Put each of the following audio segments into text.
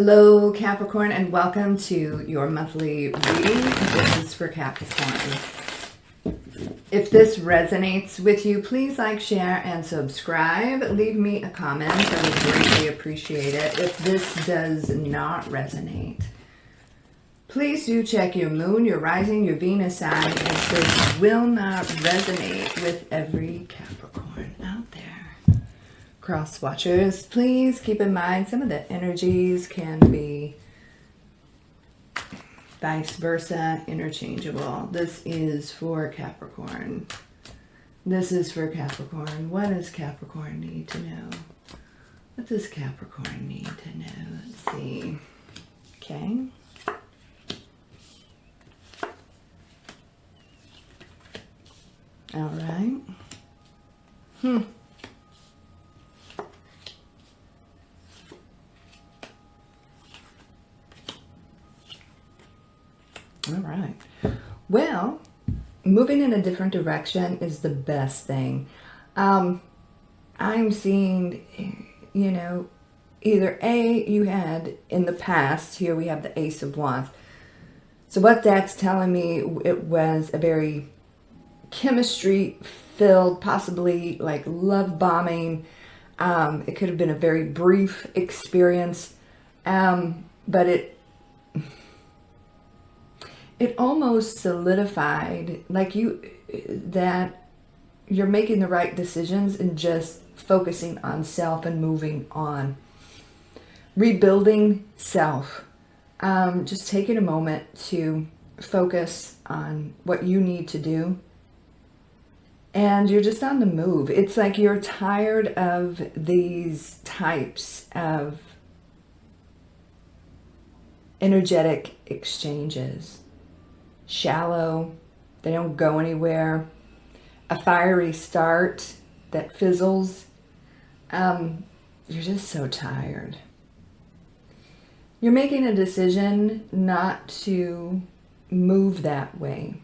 Hello Capricorn, and welcome to your monthly reading. This is for Capricorn. If this resonates with you, please like, share, and subscribe. Leave me a comment. I would greatly appreciate it. If this does not resonate, please do check your moon, your rising, your Venus sign, as this will not resonate with every Capricorn out there. Cross watchers, please keep in mind some of the energies can be vice versa, interchangeable. This is for Capricorn. This is for Capricorn. What does Capricorn need to know? What does Capricorn need to know? Let's see. Okay. All right. All right. Well, moving in a different direction is the best thing. I'm seeing, either A, you had in the past, here we have the Ace of Wands. So what that's telling me, it was a very chemistry filled, possibly like love bombing. It could have been a very brief experience, but it almost solidified that you're making the right decisions and just focusing on self and moving on. Rebuilding self. Just taking a moment to focus on what you need to do. And you're just on the move. It's like you're tired of these types of energetic exchanges. Shallow, they don't go anywhere, a fiery start that fizzles. You're just so tired. You're making a decision not to move that way,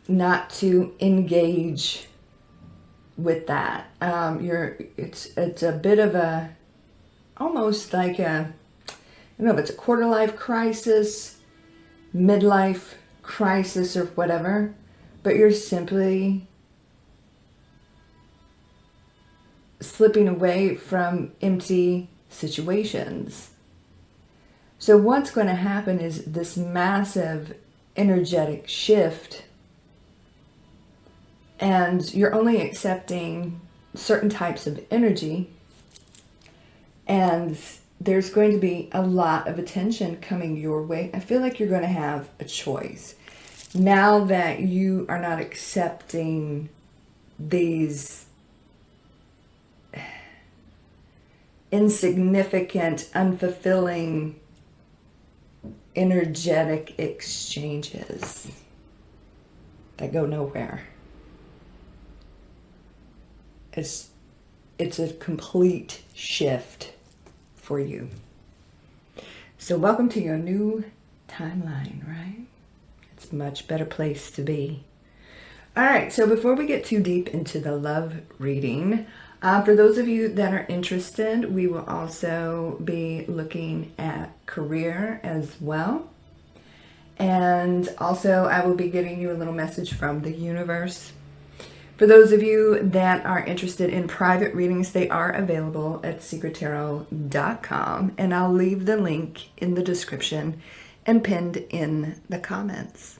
not to engage with that. It's a bit of a, almost like a, I don't know if it's a quarter life crisis, midlife crisis, or whatever, but you're simply slipping away from empty situations. So what's going to happen is this massive energetic shift, and you're only accepting certain types of energy, and there's going to be a lot of attention coming your way. I feel like you're going to have a choice. Now that you are not accepting these insignificant, unfulfilling, energetic exchanges that go nowhere. It's a complete shift for you. So welcome to your new timeline, right? It's a much better place to be. All right, so before we get too deep into the love reading, for those of you that are interested, we will also be looking at career as well. And also I will be giving you a little message from the universe. For those of you that are interested in private readings, they are available at secrettarot.com, and I'll leave the link in the description and pinned in the comments.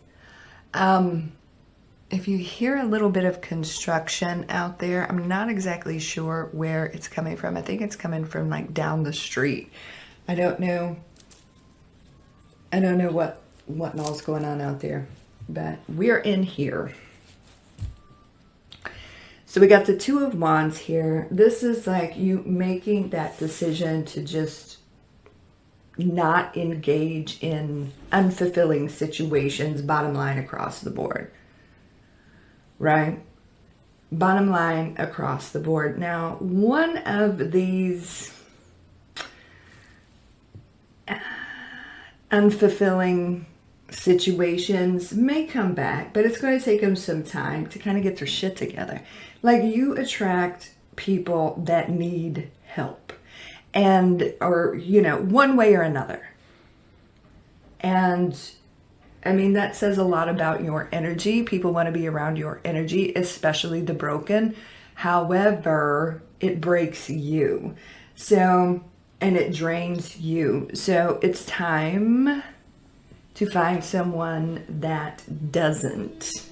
If you hear a little bit of construction out there, I'm not exactly sure where it's coming from. I think it's coming from like down the street. I don't know what all's going on out there, but we're in here. So we got the Two of Wands here. This is like you making that decision to just not engage in unfulfilling situations, bottom line across the board. Right? Bottom line across the board. Now, one of these unfulfilling situations may come back, but it's going to take them some time to kind of get their shit together. Like, you attract people that need help. and, or, you know, one way or another. And I mean, that says a lot about your energy. People want to be around your energy, especially the broken. However, it breaks you. So, and it drains you. So it's time to find someone that doesn't.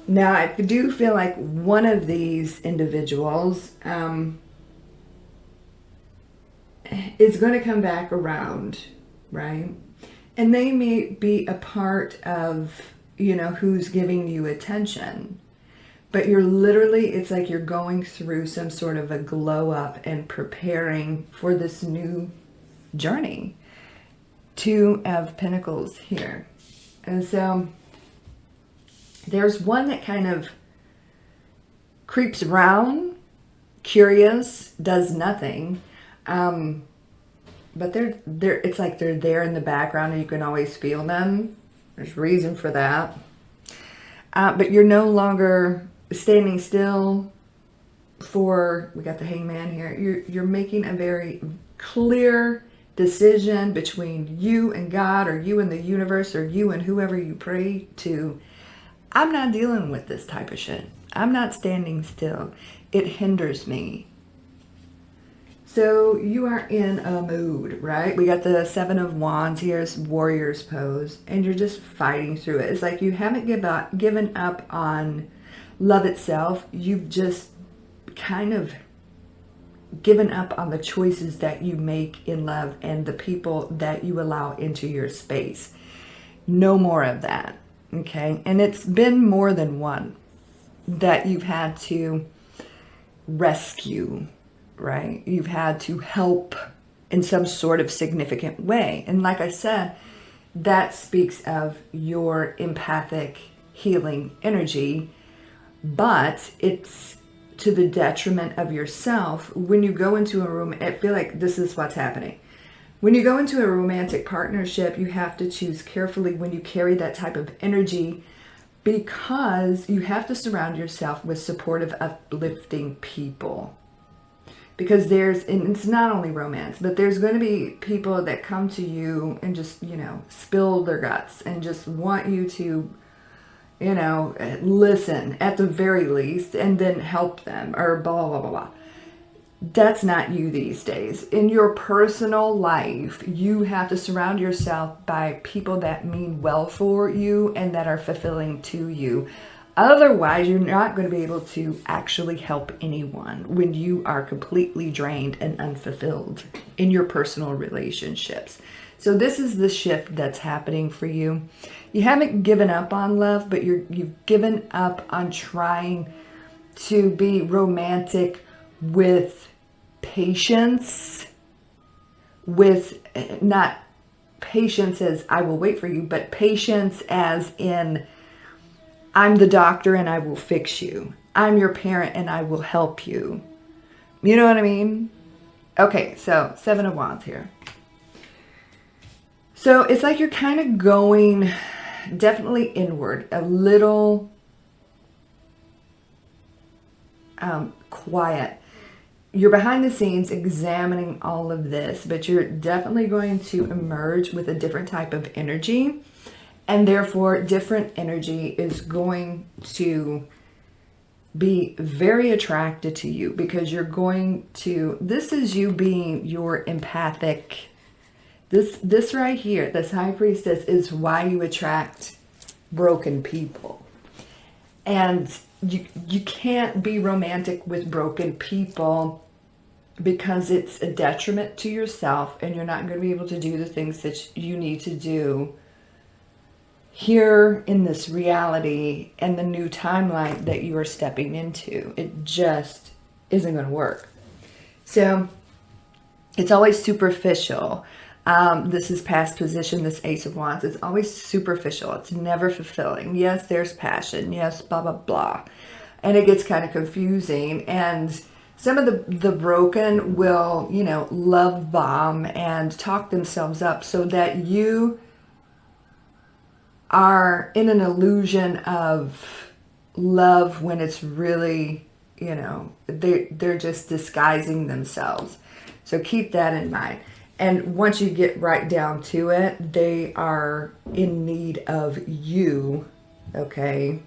Now, I do feel like one of these individuals is going to come back around, right? And they may be a part of, you know, who's giving you attention. But you're literally, it's like you're going through some sort of a glow up and preparing for this new journey. Two of Pentacles here. And so there's one that kind of creeps around, curious, does nothing. But they're it's like they're there in the background and you can always feel them. There's reason for that. But you're no longer standing still for, we got the Hangman here. You're making a very clear decision between you and God, or you and the universe, or you and whoever you pray to. I'm not dealing with this type of shit. I'm not standing still. It hinders me. So you are in a mood, right? We got the Seven of Wands here, it's warrior's pose, and you're just fighting through it. It's like you haven't given up on love itself. You've just kind of given up on the choices that you make in love and the people that you allow into your space. No more of that, okay? And it's been more than one that you've had to rescue, right? You've had to help in some sort of significant way. And like I said, that speaks of your empathic healing energy, but it's to the detriment of yourself. When you go into a room, I feel like this is what's happening. When you go into a romantic partnership, you have to choose carefully when you carry that type of energy, because you have to surround yourself with supportive, uplifting people. Because and it's not only romance, but there's going to be people that come to you and just, you know, spill their guts and just want you to, you know, listen at the very least and then help them, or blah, blah, blah, blah. That's not you these days. In your personal life, you have to surround yourself by people that mean well for you and that are fulfilling to you. Otherwise, you're not going to be able to actually help anyone when you are completely drained and unfulfilled in your personal relationships. So this is the shift that's happening for you. You haven't given up on love, but you've given up on trying to be romantic with patience, with not patience as I will wait for you, but patience as in I'm the doctor and I will fix you. I'm your parent and I will help you. You know what I mean? Okay, so Seven of Wands here. So it's like you're kind of going definitely inward, a little quiet. You're behind the scenes examining all of this, but you're definitely going to emerge with a different type of energy. And therefore, different energy is going to be very attracted to you, because you're going to, this is you being your empathic. This right here, this High Priestess, is why you attract broken people. And you can't be romantic with broken people because it's a detriment to yourself, and you're not going to be able to do the things that you need to do here in this reality and the new timeline that you are stepping into. It just isn't going to work. So it's always superficial. This is past position, this Ace of Wands. It's always superficial. It's never fulfilling. Yes, there's passion. Yes, blah, blah, blah. And it gets kind of confusing. And some of the broken will, you know, love bomb and talk themselves up so that you are in an illusion of love when it's really you know, they're just disguising themselves. So keep that in mind. And once you get right down to it, they are in need of you, okay?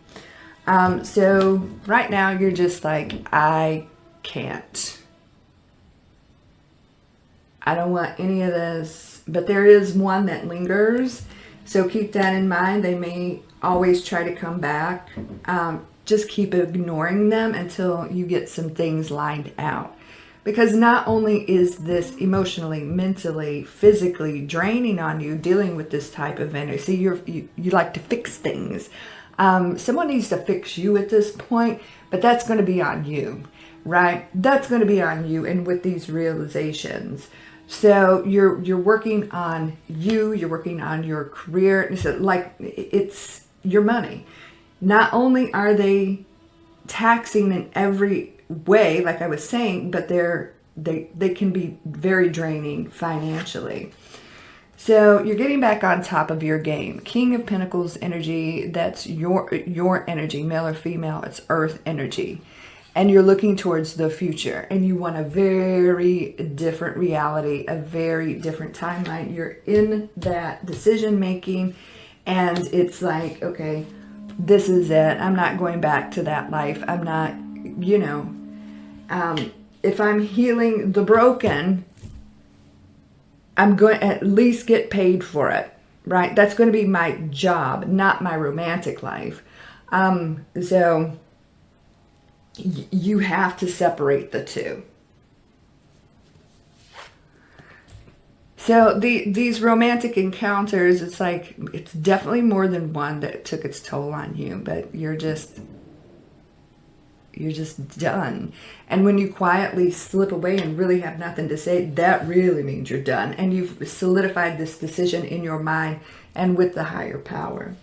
So right now you're just like, I can't. I don't want any of this. But there is one that lingers. So keep that in mind. They may always try to come back. Just keep ignoring them until you get some things lined out. Because not only is this emotionally, mentally, physically draining on you, dealing with this type of energy. See, you like to fix things. Someone needs to fix you at this point, but that's going to be on you, right? That's going to be on you, and with these realizations. So you're working on you, you're working on your career. It's your money. Not only are they taxing in every way, like I was saying, but they can be very draining financially. So you're getting back on top of your game. King of Pentacles energy, that's your energy, male or female, it's earth energy. And you're looking towards the future, and you want a very different reality, a very different timeline. You're in that decision making, and it's like, okay, this is it. I'm not going back to that life. I'm not, if I'm healing the broken, I'm going to at least get paid for it, right? That's going to be my job, not my romantic life. So you have to separate the two. So these romantic encounters, it's like, it's definitely more than one that took its toll on you, but you're just done. And when you quietly slip away and really have nothing to say, that really means you're done. And you've solidified this decision in your mind and with the higher power.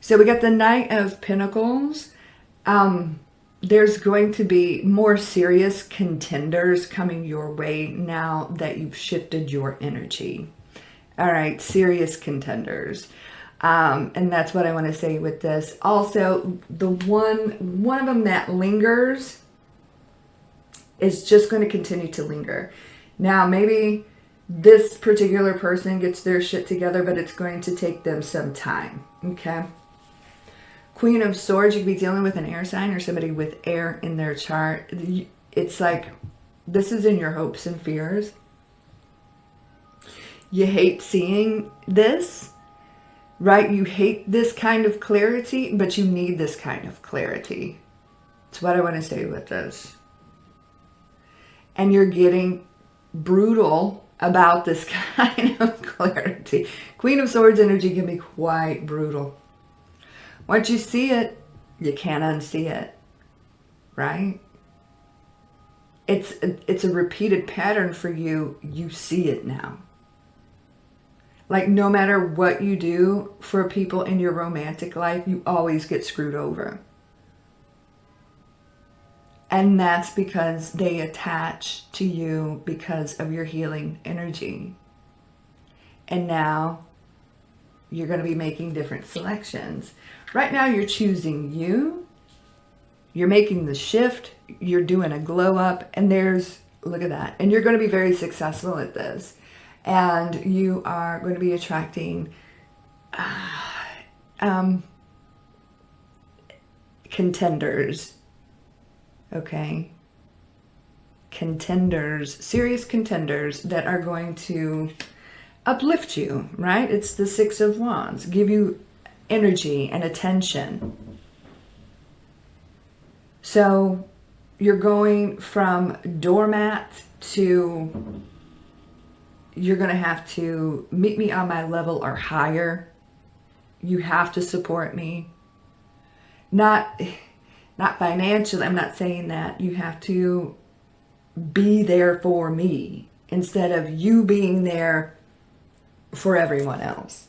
So we got the Knight of Pentacles. There's going to be more serious contenders coming your way now that you've shifted your energy. All right, serious contenders. And that's what I want to say with this. Also, the one of them that lingers is just going to continue to linger. Now, maybe this particular person gets their shit together, but it's going to take them some time. Okay. Queen of Swords, you could be dealing with an air sign or somebody with air in their chart. It's like, this is in your hopes and fears. You hate seeing this, right? You hate this kind of clarity, but you need this kind of clarity. That's what I want to say with this. And you're getting brutal about this kind of clarity. Queen of Swords energy can be quite brutal. Once you see it, you can't unsee it, right? It's a repeated pattern for you. You see it now. Like, no matter what you do for people in your romantic life, you always get screwed over. And that's because they attach to you because of your healing energy. And now you're going to be making different selections. Right now you're choosing you. You're making the shift. You're doing a glow up. And look at that. And you're going to be very successful at this. And you are going to be attracting contenders. Okay? Contenders, serious contenders that are going to uplift you, right? It's the Six of Wands. Give you energy and attention. So you're going from doormat to, you're going to have to meet me on my level or higher. You have to support me. Not financially. I'm not saying that. You have to be there for me instead of you being there for everyone else.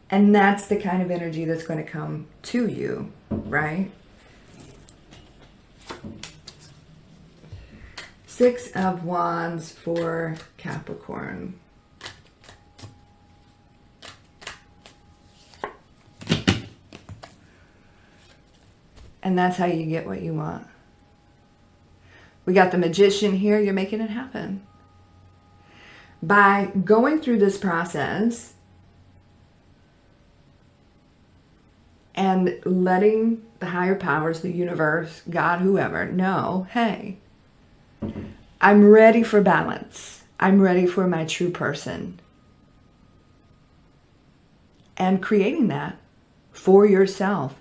And that's the kind of energy that's going to come to you, right? Six of Wands for Capricorn. And that's how you get what you want. We got the Magician here. You're making it happen. By going through this process and letting the higher powers, the universe, God, whoever, know, hey, I'm ready for balance. I'm ready for my true person. And creating that for yourself.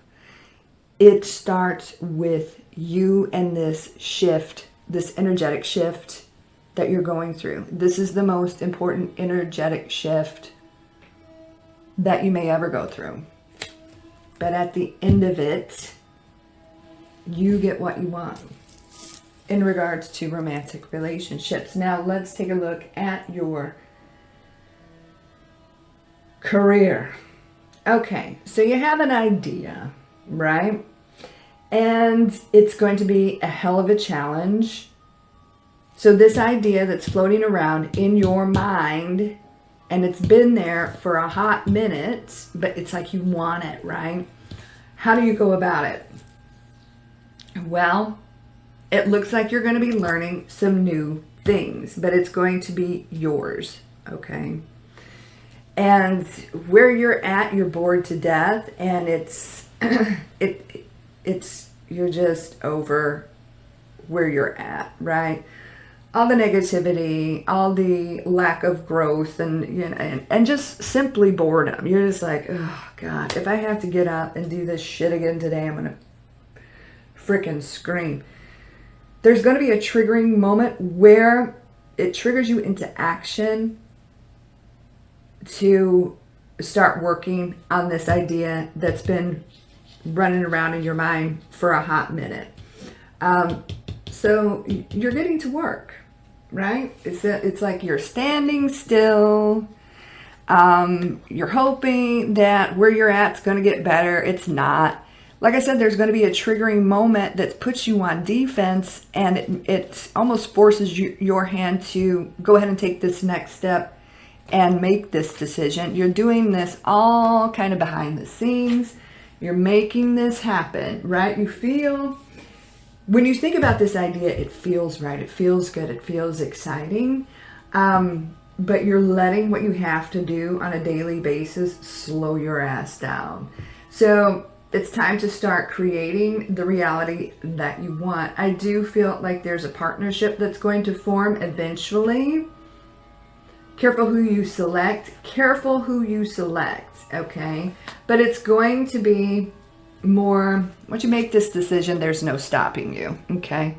It starts with you and this shift, this energetic shift that you're going through. This is the most important energetic shift that you may ever go through. But at the end of it, you get what you want in regards to romantic relationships. Now, let's take a look at your career. Okay, so you have an idea, right? And it's going to be a hell of a challenge. So this idea that's floating around in your mind, and it's been there for a hot minute, but it's like you want it, right? How do you go about it? Well, it looks like you're going to be learning some new things, but it's going to be yours, okay? And where you're at, you're bored to death, and it's you're just over where you're at, right? All the negativity, all the lack of growth, and just simply boredom. You're just like, oh God, if I have to get up and do this shit again today, I'm gonna freaking scream. There's gonna be a triggering moment where it triggers you into action to start working on this idea that's been running around in your mind for a hot minute. So you're getting to work, right? It's like you're standing still. You're hoping that where you're at is going to get better. It's not. Like I said, there's going to be a triggering moment that puts you on defense, and it almost forces your hand to go ahead and take this next step and make this decision. You're doing this all kind of behind the scenes. You're making this happen, right? You feel, when you think about this idea, it feels right. It feels good. It feels exciting. But you're letting what you have to do on a daily basis slow your ass down. So it's time to start creating the reality that you want. I do feel like there's a partnership that's going to form eventually. Careful who you select. Careful who you select, okay? But it's going to be more, once you make this decision, there's no stopping you, okay?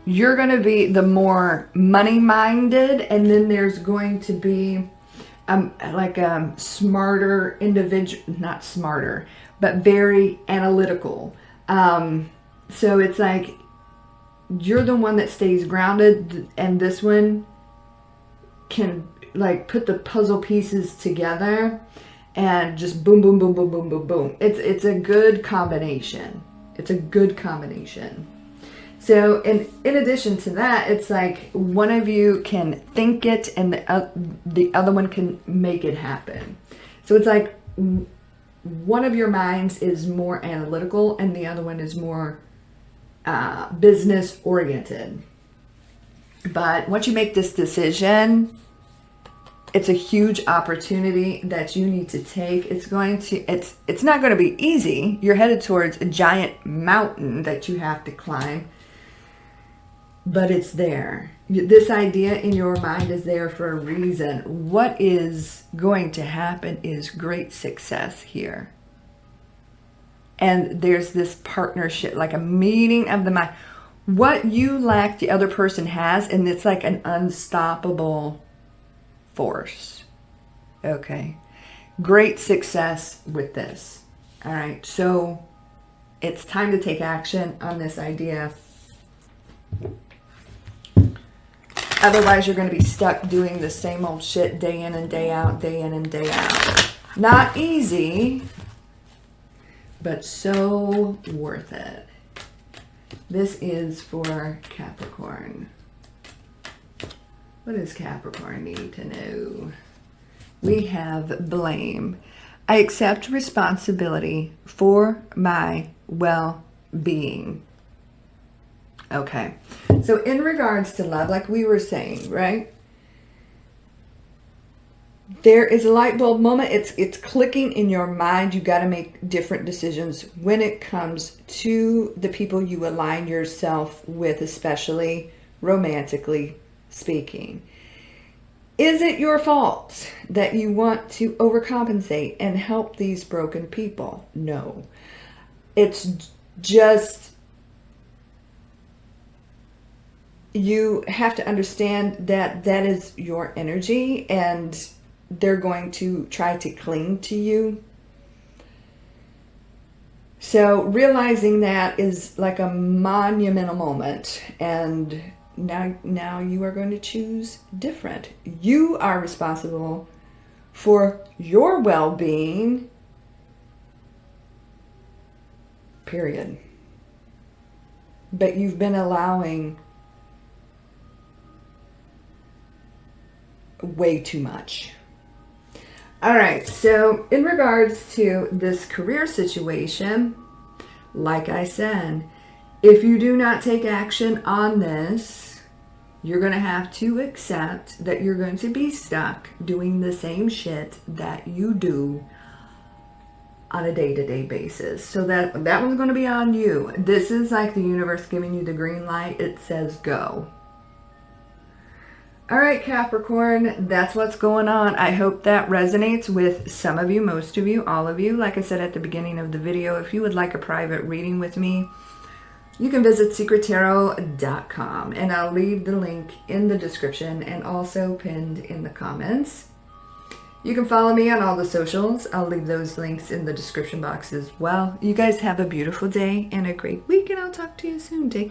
You're going to be the more money-minded, and then there's going to be like a smarter individual, not smarter, but very analytical. So it's like you're the one that stays grounded, and this one can like put the puzzle pieces together and just boom, boom, boom, boom, boom, boom, boom. It's a good combination. It's a good combination. So in addition to that, it's like one of you can think it and the other one can make it happen. So it's like one of your minds is more analytical and the other one is more business oriented. But once you make this decision, it's a huge opportunity that you need to take. It's not going to be easy. You're headed towards a giant mountain that you have to climb, but it's there. This idea in your mind is there for a reason. What is going to happen is great success here. And there's this partnership, like a meeting of the mind. What you lack, the other person has, and it's like an unstoppable force. Okay. Great success with this. All right. So it's time to take action on this idea. Otherwise, you're going to be stuck doing the same old shit day in and day out, day in and day out. Not easy, but so worth it. This is for Capricorn. What does Capricorn need to know? We have blame. I accept responsibility for my well being. Okay. So in regards to love, like we were saying, right? There is a light bulb moment. It's clicking in your mind. You got to make different decisions when it comes to the people you align yourself with, especially romantically speaking. Is it your fault that you want to overcompensate and help these broken people? No. It's just, you have to understand that that is your energy and they're going to try to cling to you. So realizing that is like a monumental moment, and now you are going to choose different. You are responsible for your well-being, period. But you've been allowing way too much. All right, so in regards to this career situation, like I said, if you do not take action on this, you're going to have to accept that you're going to be stuck doing the same shit that you do on a day-to-day basis. So that one's going to be on you. This is like the universe giving you the green light. It says go. All right, Capricorn, that's what's going on. I hope that resonates with some of you, most of you, all of you. Like I said at the beginning of the video, if you would like a private reading with me, you can visit secrettarot.com, and I'll leave the link in the description and also pinned in the comments. You can follow me on all the socials. I'll leave those links in the description box as well. You guys have a beautiful day and a great week, and I'll talk to you soon. Take care.